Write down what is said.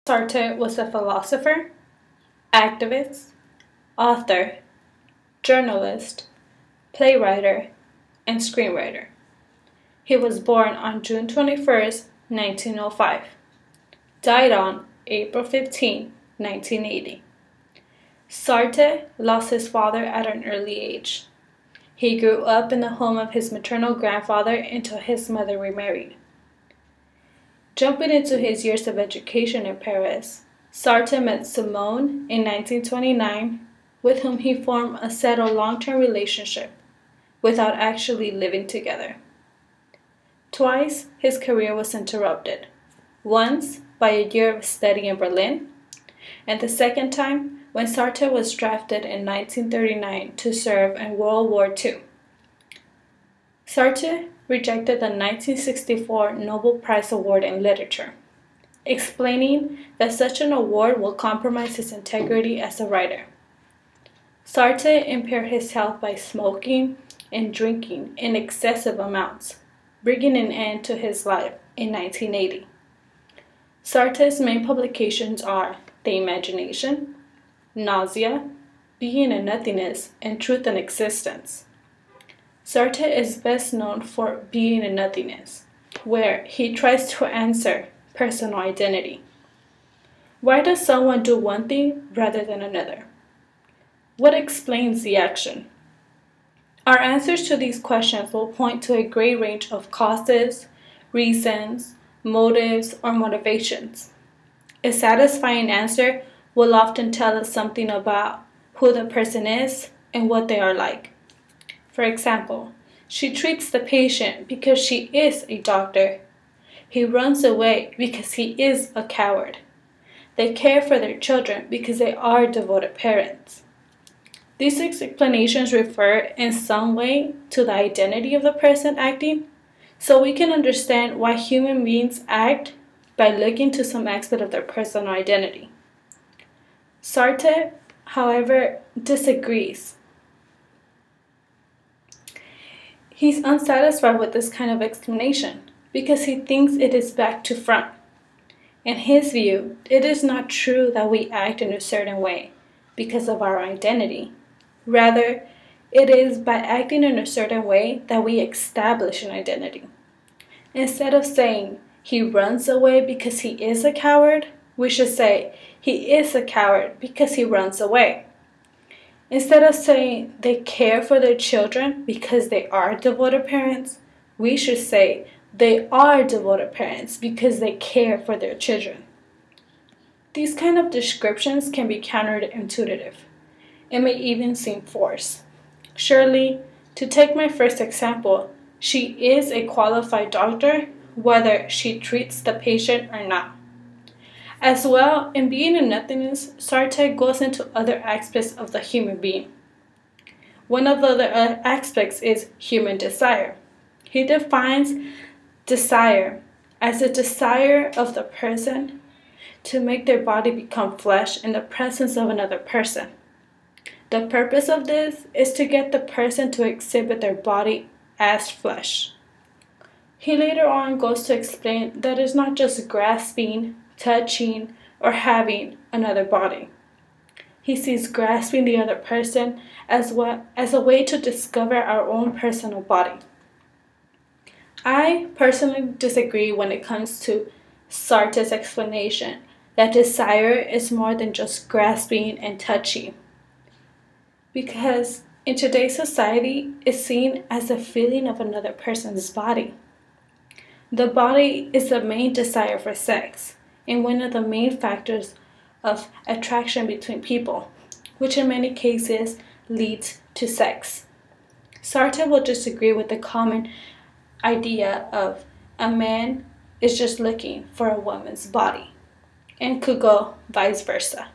Sartre was a philosopher, activist, author, journalist, playwright, and screenwriter. He was born on June 21st, 1905. Died on April 15, 1980. Sartre lost his father at an early age. He grew up in the home of his maternal grandfather until his mother remarried. Jumping into his years of education in Paris, Sartre met Simone in 1929, with whom he formed a settled long-term relationship without actually living together. Twice, his career was interrupted, once by a year of study in Berlin, and the second time when Sartre was drafted in 1939 to serve in World War II. Sartre rejected the 1964 Nobel Prize Award in Literature, explaining that such an award will compromise his integrity as a writer. Sartre impaired his health by smoking and drinking in excessive amounts, bringing an end to his life in 1980. Sartre's main publications are The Imagination, Nausea, Being and Nothingness, and Truth and Existence. Sartre is best known for Being and Nothingness, where he tries to answer personal identity. Why does someone do one thing rather than another? What explains the action? Our answers to these questions will point to a great range of causes, reasons, motives, or motivations. A satisfying answer will often tell us something about who the person is and what they are like. For example, she treats the patient because she is a doctor. He runs away because he is a coward. They care for their children because they are devoted parents. These explanations refer in some way to the identity of the person acting, so we can understand why human beings act by looking to some aspect of their personal identity. Sartre, however, disagrees. He's unsatisfied with this kind of explanation because he thinks it is back to front. In his view, it is not true that we act in a certain way because of our identity. Rather, it is by acting in a certain way that we establish an identity. Instead of saying he runs away because he is a coward, we should say he is a coward because he runs away. Instead of saying they care for their children because they are devoted parents, we should say they are devoted parents because they care for their children. These kind of descriptions can be counterintuitive. It may even seem forced. Surely, to take my first example, she is a qualified doctor whether she treats the patient or not. As well, in Being and Nothingness, Sartre goes into other aspects of the human being. One of the other aspects is human desire. He defines desire as a desire of the person to make their body become flesh in the presence of another person. The purpose of this is to get the person to exhibit their body as flesh. He later on goes to explain that it's not just grasping, touching, or having another body. He sees grasping the other person as a way to discover our own personal body. I personally disagree when it comes to Sartre's explanation that desire is more than just grasping and touching. Because in today's society, it's seen as a feeling of another person's body. The body is the main desire for sex, and one of the main factors of attraction between people, which in many cases leads to sex. Sartre will disagree with the common idea of a man is just looking for a woman's body, and could go vice versa.